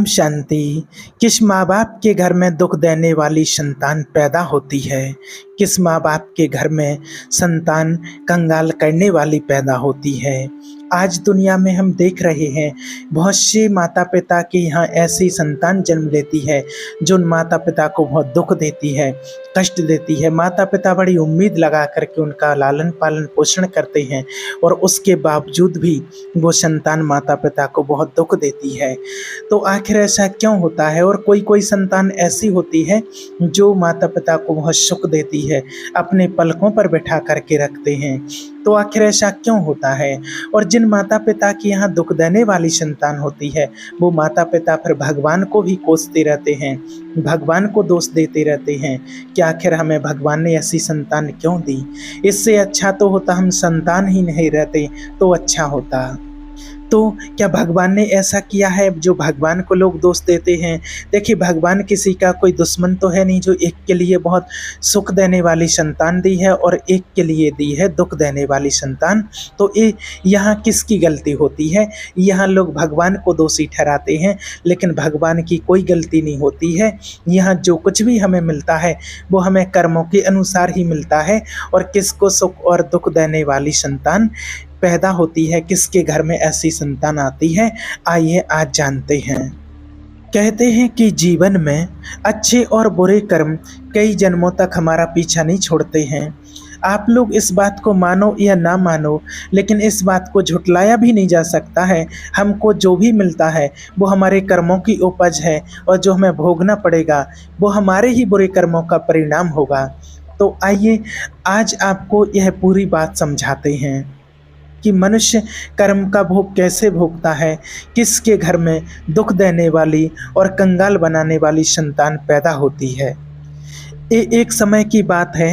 ओम शांति। किस माँ बाप के घर में दुख देने वाली संतान पैदा होती है? किस माँ बाप के घर में संतान कंगाल करने वाली पैदा होती है? आज दुनिया में हम देख रहे हैं बहुत से माता पिता के यहाँ ऐसी संतान जन्म लेती है जो उन माता पिता को बहुत दुख देती है, कष्ट देती है। माता पिता बड़ी उम्मीद लगा करके उनका लालन पालन पोषण करते हैं और उसके बावजूद भी वो संतान माता पिता को बहुत दुख देती है। तो आखिर ऐसा क्यों होता है? और कोई कोई संतान ऐसी होती है जो माता पिता को बहुत सुख देती है, अपने पलकों पर बैठा करके रखते हैं। तो आखिर ऐसा क्यों होता है? और जिन माता पिता की यहाँ दुख देने वाली संतान होती है वो माता पिता फिर भगवान को भी कोसते रहते हैं, भगवान को दोष देते रहते हैं कि आखिर हमें भगवान ने ऐसी संतान क्यों दी। इससे अच्छा तो होता हम संतान ही नहीं रहते तो अच्छा होता। तो क्या भगवान ने ऐसा किया है जो भगवान को लोग दोष देते हैं? देखिए, भगवान किसी का कोई दुश्मन तो है नहीं जो एक के लिए बहुत सुख देने वाली संतान दी है और एक के लिए दी है दुख देने वाली संतान। तो ये यहाँ किसकी गलती होती है? यहाँ लोग भगवान को दोषी ठहराते हैं, लेकिन भगवान की कोई गलती नहीं होती है। यहाँ जो कुछ भी हमें मिलता है वो हमें कर्मों के अनुसार ही मिलता है। और किसको सुख और दुख देने वाली संतान पैदा होती है, किसके घर में ऐसी संतान आती है, आइए आज जानते हैं। कहते हैं कि जीवन में अच्छे और बुरे कर्म कई जन्मों तक हमारा पीछा नहीं छोड़ते हैं। आप लोग इस बात को मानो या ना मानो, लेकिन इस बात को झुटलाया भी नहीं जा सकता है। हमको जो भी मिलता है वो हमारे कर्मों की उपज है और जो हमें भोगना पड़ेगा वो हमारे ही बुरे कर्मों का परिणाम होगा। तो आइए आज आपको यह पूरी बात समझाते हैं कि मनुष्य कर्म का भोग कैसे भोगता है, किसके घर में दुख देने वाली और कंगाल बनाने वाली संतान पैदा होती है। एक समय की बात है,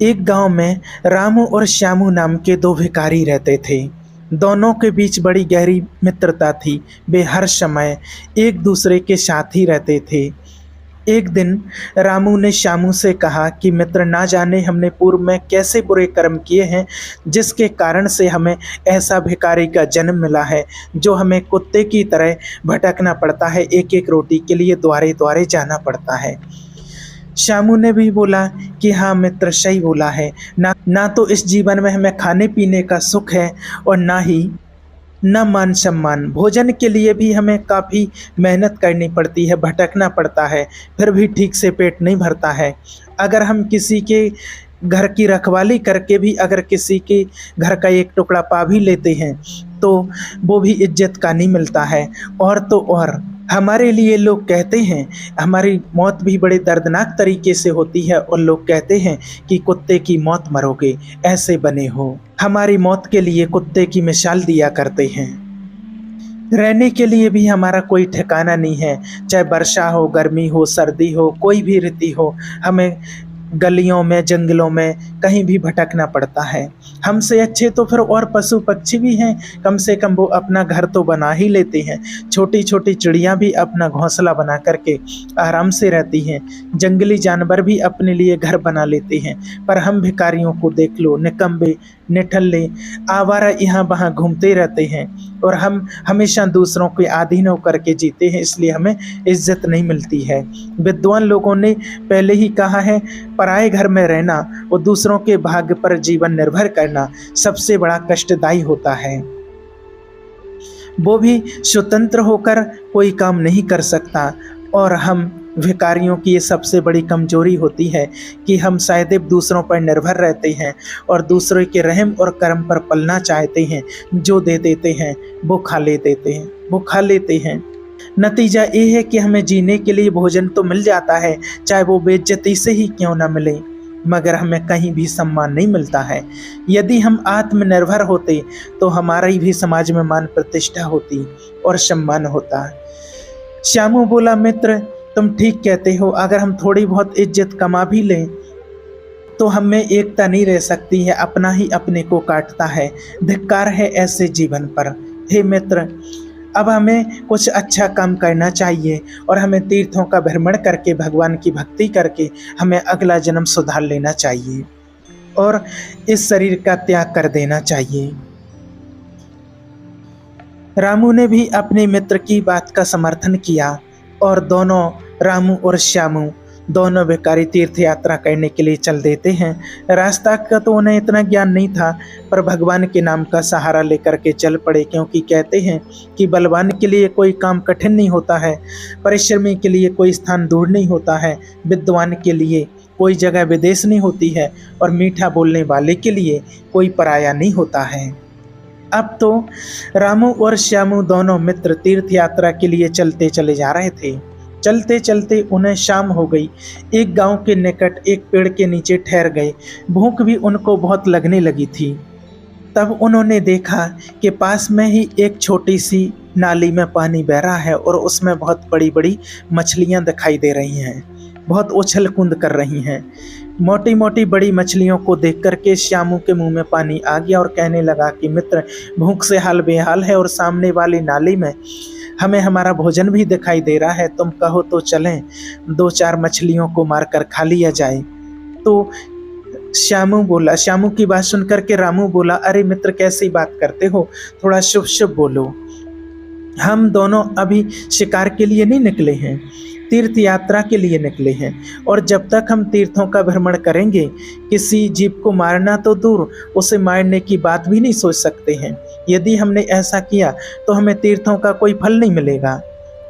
एक गांव में रामू और श्यामू नाम के दो भिखारी रहते थे। दोनों के बीच बड़ी गहरी मित्रता थी, वे हर समय एक दूसरे के साथ ही रहते थे। एक दिन रामू ने श्यामू से कहा कि मित्र, ना जाने हमने पूर्व में कैसे बुरे कर्म किए हैं जिसके कारण से हमें ऐसा भिखारी का जन्म मिला है जो हमें कुत्ते की तरह भटकना पड़ता है, एक एक रोटी के लिए द्वारे द्वारे जाना पड़ता है। श्यामू ने भी बोला कि हाँ मित्र, सही बोला है। ना तो इस जीवन में हमें खाने पीने का सुख है और ना ही मान सम्मान। भोजन के लिए भी हमें काफ़ी मेहनत करनी पड़ती है, भटकना पड़ता है, फिर भी ठीक से पेट नहीं भरता है। अगर हम किसी के घर की रखवाली करके भी अगर किसी के घर का एक टुकड़ा पा भी लेते हैं तो वो भी इज्जत का नहीं मिलता है। और तो और हमारे लिए लोग कहते हैं हमारी मौत भी बड़े दर्दनाक तरीके से होती है और लोग कहते हैं कि कुत्ते की मौत मरोगे, ऐसे बने हो। हमारी मौत के लिए कुत्ते की मिसाल दिया करते हैं। रहने के लिए भी हमारा कोई ठिकाना नहीं है, चाहे वर्षा हो, गर्मी हो, सर्दी हो, कोई भी ऋतु हो, हमें गलियों में, जंगलों में कहीं भी भटकना पड़ता है। हमसे अच्छे तो फिर और पशु पक्षी भी हैं, कम से कम वो अपना घर तो बना ही लेते हैं। छोटी छोटी चिड़ियाँ भी अपना घोंसला बना करके आराम से रहती हैं, जंगली जानवर भी अपने लिए घर बना लेते हैं। पर हम भिखारियों को देख लो, निकम्बे, निठल्ले, आवारा यहाँ वहाँ घूमते रहते हैं और हम हमेशा दूसरों के अधीन होकर के जीते हैं, इसलिए हमें इज्जत नहीं मिलती है। विद्वान लोगों ने पहले ही कहा है, पराए घर में रहना और दूसरों के भाग्य पर जीवन निर्भर करना सबसे बड़ा कष्टदायी होता है। वो भी स्वतंत्र होकर कोई काम नहीं कर सकता। और हम भिखारियों की ये सबसे बड़ी कमजोरी होती है कि हम शायद दूसरों पर निर्भर रहते हैं और दूसरों के रहम और कर्म पर पलना चाहते हैं। जो दे देते हैं वो खा लेते हैं। नतीजा ये है कि हमें जीने के लिए भोजन तो मिल जाता है, चाहे वो बेइज्जती से ही क्यों ना मिले, मगर हमें कहीं भी सम्मान नहीं मिलता है। यदि हम आत्मनिर्भर होते तो हमारी भी समाज में मान प्रतिष्ठा होती और सम्मान होता। श्यामू बोला, मित्र तुम ठीक कहते हो, अगर हम थोड़ी बहुत इज्जत कमा भी लें तो हमें एकता नहीं रह सकती है, अपना ही अपने को काटता है। धिक्कार है ऐसे जीवन पर। हे मित्र, अब हमें कुछ अच्छा काम करना चाहिए और हमें तीर्थों का भ्रमण करके भगवान की भक्ति करके हमें अगला जन्म सुधार लेना चाहिए और इस शरीर का त्याग कर देना चाहिए। रामू ने भी अपने मित्र की बात का समर्थन किया और दोनों, रामू और श्यामू दोनों भिखारी तीर्थ यात्रा करने के लिए चल देते हैं। रास्ता का तो उन्हें इतना ज्ञान नहीं था, पर भगवान के नाम का सहारा लेकर के चल पड़े, क्योंकि कहते हैं कि बलवान के लिए कोई काम कठिन नहीं होता है, परिश्रमी के लिए कोई स्थान दूर नहीं होता है, विद्वान के लिए कोई जगह विदेश नहीं होती है, और मीठा बोलने वाले के लिए कोई पराया नहीं होता है। अब तो रामू और श्यामू दोनों मित्र तीर्थ यात्रा के लिए चलते चले जा रहे थे। चलते चलते उन्हें शाम हो गई। एक गांव के निकट एक पेड़ के नीचे ठहर गए। भूख भी उनको बहुत लगने लगी थी। तब उन्होंने देखा कि पास में ही एक छोटी सी नाली में पानी बह रहा है और उसमें बहुत बड़ी बड़ी मछलियां दिखाई दे रही हैं, बहुत उछल कूद कर रही हैं। मोटी मोटी बड़ी मछलियों को देख करके श्यामू के मुंह में पानी आ गया और कहने लगा कि मित्र, भूख से हाल बेहाल है और सामने वाली नाली में हमें हमारा भोजन भी दिखाई दे रहा है, तुम कहो तो चलें, 2-4 मछलियों को मारकर खा लिया जाए। तो श्यामू बोला, श्यामू की बात सुनकर के रामू बोला, अरे मित्र, कैसी बात करते हो, थोड़ा शुभ शुभ बोलो। हम दोनों अभी शिकार के लिए नहीं निकले हैं, तीर्थ यात्रा के लिए निकले हैं, और जब तक हम तीर्थों का भ्रमण करेंगे किसी जीव को मारना तो दूर, उसे मारने की बात भी नहीं सोच सकते हैं। यदि हमने ऐसा किया तो हमें तीर्थों का कोई फल नहीं मिलेगा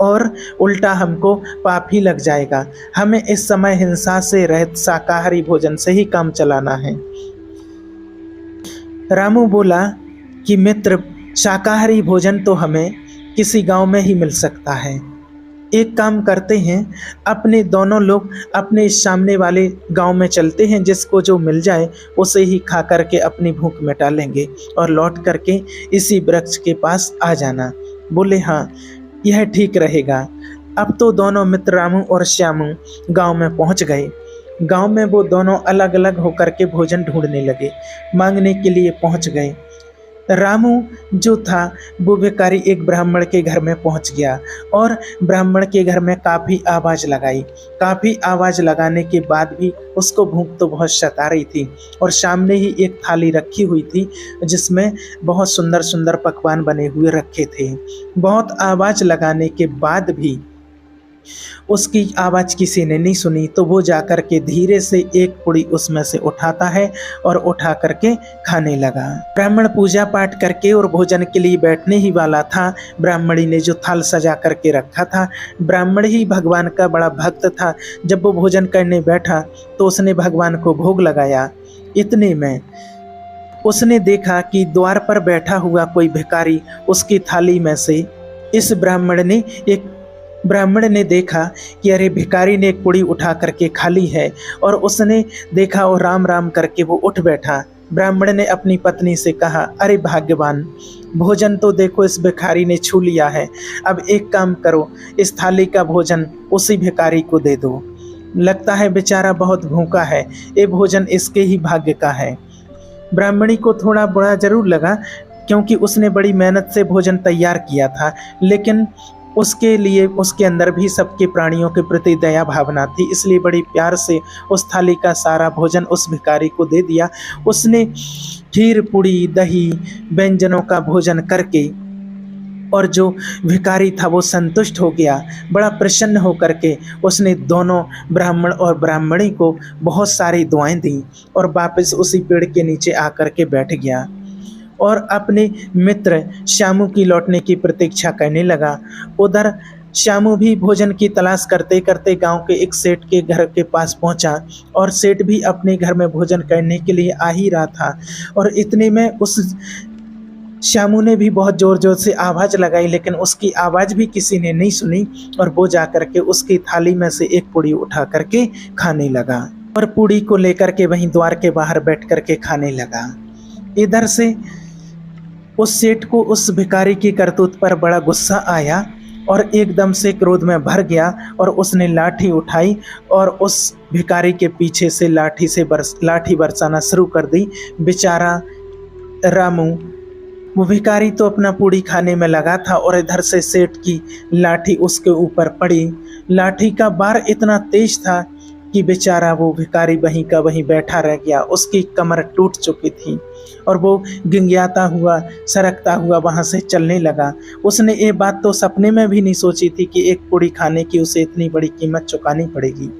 और उल्टा हमको पाप ही लग जाएगा। हमें इस समय हिंसा से रहित शाकाहारी भोजन से ही काम चलाना है। रामू बोला कि मित्र, शाकाहारी भोजन तो हमें किसी गांव में ही मिल सकता है। एक काम करते हैं, अपने दोनों लोग अपने सामने वाले गांव में चलते हैं, जिसको जो मिल जाए उसे ही खा करके अपनी भूख मिटा लेंगे और लौट करके इसी वृक्ष के पास आ जाना। बोले हाँ, यह ठीक रहेगा। अब तो दोनों मित्र रामू और श्यामू गांव में पहुंच गए। गांव में वो दोनों अलग अलग होकर के भोजन ढूंढने लगे, मांगने के लिए पहुंच गए। रामू जो था वो भिखारी एक ब्राह्मण के घर में पहुंच गया और ब्राह्मण के घर में काफ़ी आवाज़ लगाई। काफ़ी आवाज़ लगाने के बाद भी उसको भूख तो बहुत सता रही थी और सामने ही एक थाली रखी हुई थी जिसमें बहुत सुंदर सुंदर पकवान बने हुए रखे थे। बहुत आवाज़ लगाने के बाद भी उसकी आवाज़ किसी ने नहीं सुनी, तो वो जाकर के धीरे से एक पुड़ी उसमें से उठाता है और उठा करके खाने लगा। ब्राह्मण पूजा पाठ करके और भोजन के लिए बैठने ही वाला था। ब्राह्मणी ने जो थाल सजा करके रखा था, ब्राह्मण ही भगवान का बड़ा भक्त था। जब वो भोजन करने बैठा तो उसने भगवान को भोग लगाया। इतने में उसने देखा कि द्वार पर बैठा हुआ कोई भिखारी उसकी थाली में से ब्राह्मण ने देखा कि अरे भिखारी ने एक पुड़ी उठा करके खा ली है, और उसने देखा और राम राम करके वो उठ बैठा। ब्राह्मण ने अपनी पत्नी से कहा, अरे भाग्यवान, भोजन तो देखो इस भिखारी ने छू लिया है। अब एक काम करो, इस थाली का भोजन उसी भिखारी को दे दो। लगता है बेचारा बहुत भूखा है, ये भोजन इसके ही भाग्य का है। ब्राह्मणी को थोड़ा बुरा जरूर लगा, क्योंकि उसने बड़ी मेहनत से भोजन तैयार किया था, लेकिन उसके लिए उसके अंदर भी सबके प्राणियों के प्रति दया भावना थी, इसलिए बड़ी प्यार से उस थाली का सारा भोजन उस भिखारी को दे दिया। उसने खीर, पूड़ी, दही, व्यंजनों का भोजन करके, और जो भिखारी था वो संतुष्ट हो गया। बड़ा प्रसन्न होकर के उसने दोनों ब्राह्मण और ब्राह्मणी को बहुत सारी दुआएं दी और वापस उसी पेड़ के नीचे आकर के बैठ गया और अपने मित्र श्यामू की लौटने की प्रतीक्षा करने लगा। उधर श्यामू भी भोजन की तलाश करते करते गांव के एक सेठ के घर के पास पहुंचा और सेठ भी अपने घर में भोजन करने के लिए आ ही रहा था। और इतने में उस श्यामू ने भी बहुत ज़ोर ज़ोर से आवाज़ लगाई, लेकिन उसकी आवाज़ भी किसी ने नहीं सुनी और वो जा कर के उसकी थाली में से एक पूड़ी उठा करके खाने लगा और पूड़ी को लेकर के वहीं द्वार के बाहर बैठ करके खाने लगा। इधर से उस सेठ को उस भिखारी की करतूत पर बड़ा गुस्सा आया और एकदम से क्रोध में भर गया और उसने लाठी उठाई और उस भिखारी के पीछे से लाठी बरसाना शुरू कर दी। बेचारा रामू, वो भिखारी तो अपना पूड़ी खाने में लगा था और इधर से सेठ की लाठी उसके ऊपर पड़ी। लाठी का बार इतना तेज था कि बेचारा वो भिखारी वहीं का वहीं बैठा रह गया। उसकी कमर टूट चुकी थी और वो गिंगियाता हुआ, सरकता हुआ वहाँ से चलने लगा। उसने ये बात तो सपने में भी नहीं सोची थी कि एक पूड़ी खाने की उसे इतनी बड़ी कीमत चुकानी पड़ेगी।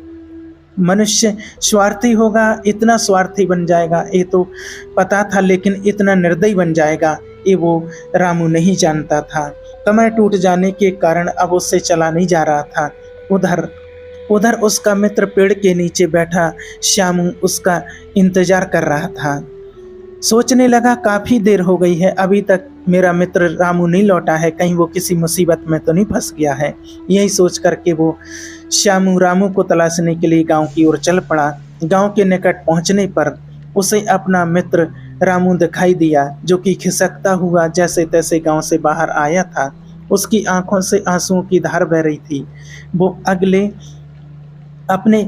मनुष्य स्वार्थी होगा, इतना स्वार्थी बन जाएगा ये तो पता था, लेकिन इतना निर्दयी बन जाएगा ये वो रामू नहीं जानता था। कमर टूट जाने के कारण अब उससे चला नहीं जा रहा था। उधर उधर उसका मित्र पेड़ के नीचे बैठा श्यामू उसका इंतजार कर रहा था। सोचने लगा काफी देर हो गई है, अभी तक मेरा मित्र रामू नहीं लौटा है, कहीं वो किसी मुसीबत में तो नहीं फंस गया है। यही सोच करके वो श्यामू रामू को तलाशने के लिए गांव की ओर चल पड़ा। गांव के निकट पहुंचने पर उसे अपना मित्र रामू दिखाई दिया, जो कि खिसकता हुआ जैसे तैसे गांव से बाहर आया था। उसकी आंखों से आंसुओं की धार बह रही थी। वो अगले अपने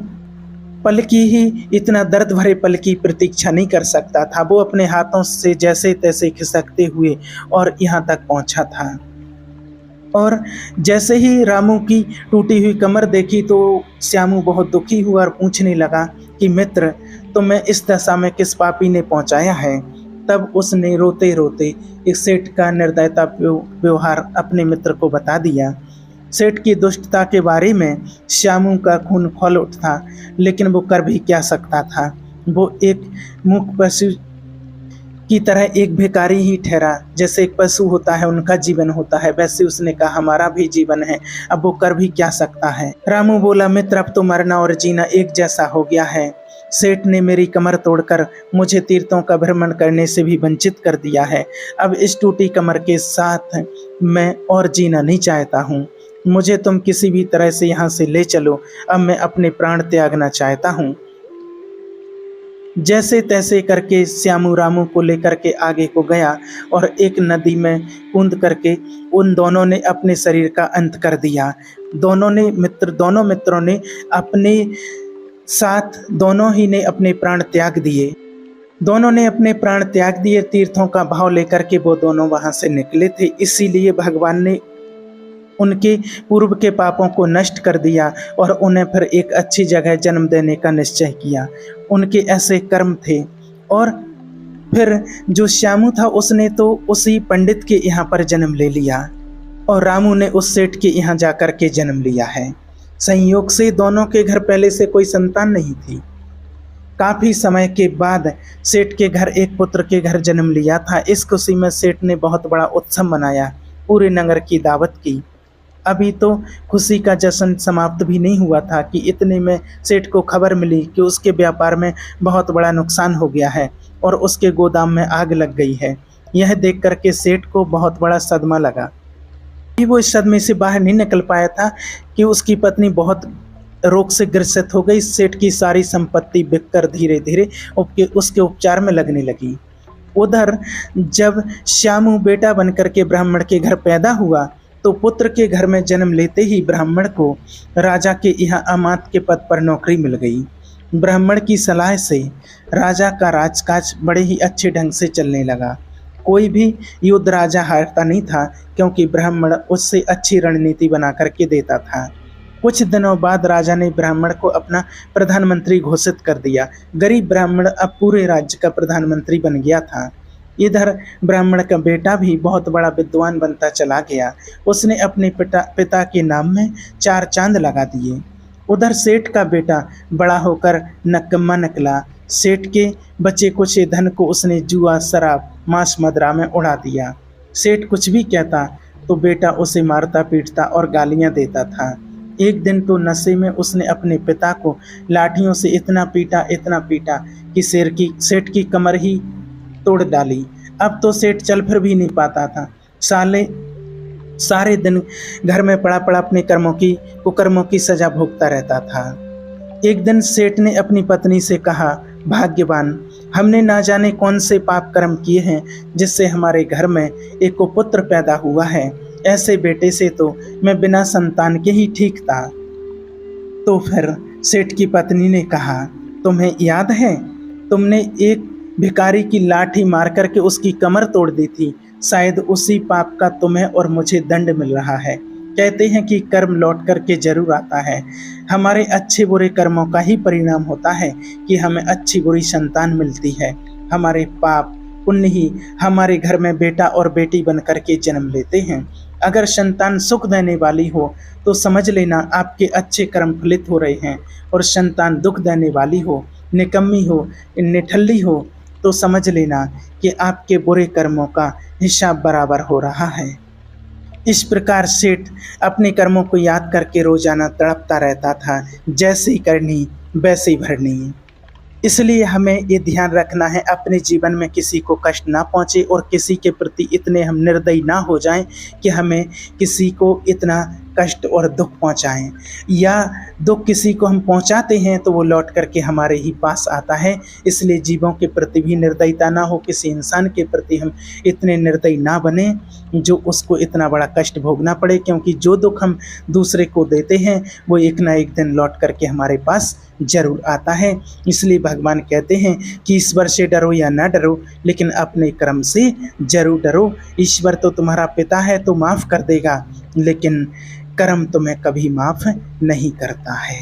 पल की ही इतना दर्द भरे पल की प्रतीक्षा नहीं कर सकता था। वो अपने हाथों से जैसे तैसे खिसकते हुए और यहाँ तक पहुँचा था। और जैसे ही रामू की टूटी हुई कमर देखी तो श्यामू बहुत दुखी हुआ और पूछने लगा कि मित्र, तुम्हें इस दशा में किस पापी ने पहुंचाया है। तब उसने रोते रोते एक सेठ का निर्दयता व्यवहार अपने मित्र को बता दिया। सेठ की दुष्टता के बारे में श्यामू का खून खौल उठा, लेकिन वो कर भी क्या सकता था। वो एक मूक पशु की तरह एक भिखारी ही ठहरा। जैसे एक पशु होता है, उनका जीवन होता है, वैसे उसने कहा हमारा भी जीवन है, अब वो कर भी क्या सकता है। रामू बोला, मित्र, अब तो मरना और जीना एक जैसा हो गया है। सेठ ने मेरी कमर तोड़कर मुझे तीर्थों का भ्रमण करने से भी वंचित कर दिया है। अब इस टूटी कमर के साथ मैं और जीना नहीं चाहता हूँ। मुझे तुम किसी भी तरह से यहाँ से ले चलो, अब मैं अपने प्राण त्यागना चाहता हूँ। जैसे तैसे करके श्यामू रामू को लेकर के आगे को गया और एक नदी में कूद करके उन दोनों ने अपने शरीर का अंत कर दिया। दोनों मित्रों ने अपने साथ दोनों ही ने अपने प्राण त्याग दिए। दोनों ने अपने प्राण त्याग दिए। तीर्थों का भाव लेकर के वो दोनों वहां से निकले थे। इसीलिए भगवान ने उनके पूर्व के पापों को नष्ट कर दिया और उन्हें फिर एक अच्छी जगह जन्म देने का निश्चय किया। उनके ऐसे कर्म थे। और फिर जो श्यामू था उसने तो उसी पंडित के यहाँ पर जन्म ले लिया और रामू ने उस सेठ के यहाँ जाकर के जन्म लिया है। संयोग से दोनों के घर पहले से कोई संतान नहीं थी। काफी समय के बाद सेठ के घर एक पुत्र के घर जन्म लिया था। इस खुशी में सेठ ने बहुत बड़ा उत्सव मनाया, पूरे नगर की दावत की। अभी तो खुशी का जश्न समाप्त भी नहीं हुआ था कि इतने में सेठ को खबर मिली कि उसके व्यापार में बहुत बड़ा नुकसान हो गया है और उसके गोदाम में आग लग गई है। यह देख करके सेठ को बहुत बड़ा सदमा लगा। वो इस सदमे से बाहर नहीं निकल पाया था कि उसकी पत्नी बहुत रोग से ग्रसित हो गई। सेठ की सारी संपत्ति बिककर धीरे धीरे उसके उपचार में लगने लगी। उधर जब श्यामू बेटा बनकर के ब्राह्मण के घर पैदा हुआ तो पुत्र के घर में जन्म लेते ही ब्राह्मण को राजा के यहाँ अमात्य के पद पर नौकरी मिल गई। ब्राह्मण की सलाह से राजा का राजकाज बड़े ही अच्छे ढंग से चलने लगा। कोई भी युद्ध राजा हारता नहीं था, क्योंकि ब्राह्मण उससे अच्छी रणनीति बना करके देता था। कुछ दिनों बाद राजा ने ब्राह्मण को अपना प्रधानमंत्री घोषित कर दिया। गरीब ब्राह्मण अब पूरे राज्य का प्रधानमंत्री बन गया था। इधर ब्राह्मण का बेटा भी बहुत बड़ा विद्वान बनता चला गया। उसने अपने पिता के नाम में 4 चांद लगा दिए। उधर सेठ का बेटा बड़ा होकर नकम्मा निकला। सेठ के बचे कुछ धन को उसने जुआ, शराब, मांस, मदिरा में उड़ा दिया। सेठ कुछ भी कहता तो बेटा उसे मारता पीटता और गालियां देता था। एक दिन तो नशे में उसने अपने पिता को लाठियों से इतना पीटा कि सेठ की कमर ही तोड़ डाली। अब तो सेठ चल फिर भी नहीं पाता था। सारे दिन घर में पड़ा पड़ा अपने कुकर्मों की सजा भोगता रहता था। एक दिन सेठ ने अपनी पत्नी से कहा, भाग्यवान, हमने ना जाने कौन से पाप कर्म किए हैं जिससे हमारे घर में एक कुपुत्र पैदा हुआ है। ऐसे बेटे से तो मैं बिना संतान के ही ठीक था। तो फिर सेठ की पत्नी ने कहा, तुम्हें याद है तुमने एक भिखारी की लाठी मार करके उसकी कमर तोड़ दी थी। शायद उसी पाप का तुम्हें और मुझे दंड मिल रहा है। कहते हैं कि कर्म लौट करके जरूर आता है। हमारे अच्छे बुरे कर्मों का ही परिणाम होता है कि हमें अच्छी बुरी संतान मिलती है। हमारे पाप पुण्य ही हमारे घर में बेटा और बेटी बन करके जन्म लेते हैं। अगर संतान सुख देने वाली हो तो समझ लेना आपके अच्छे कर्म फलित हो रहे हैं, और संतान दुख देने वाली हो, निकम्मी हो, निठल्ली हो, तो समझ लेना कि आपके बुरे कर्मों का हिसाब बराबर हो रहा है। इस प्रकार सेठ अपने कर्मों को याद करके रोजाना तड़पता रहता था, जैसी करनी वैसी भरनी। इसलिए हमें ये ध्यान रखना है अपने जीवन में किसी को कष्ट ना पहुँचे, और किसी के प्रति इतने हम निर्दयी ना हो जाएं कि हमें किसी को इतना कष्ट और दुख पहुंचाएं, या दुख किसी को हम पहुंचाते हैं तो वो लौट करके हमारे ही पास आता है। इसलिए जीवों के प्रति भी निर्दयता ना हो, किसी इंसान के प्रति हम इतने निर्दयी ना बने जो उसको इतना बड़ा कष्ट भोगना पड़े, क्योंकि जो दुख हम दूसरे को देते हैं वो एक ना एक दिन लौट करके हमारे पास जरूर आता है। इसलिए भगवान कहते हैं कि ईश्वर से डरो या ना डरो, लेकिन अपने कर्म से जरूर डरो। ईश्वर तो तुम्हारा पिता है तो माफ़ कर देगा, लेकिन कर्म तुम्हें कभी माफ़ नहीं करता है।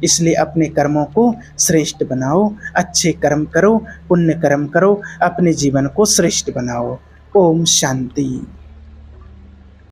इसलिए अपने कर्मों को श्रेष्ठ बनाओ, अच्छे कर्म करो, पुण्य कर्म करो, अपने जीवन को श्रेष्ठ बनाओ। ओम शांति।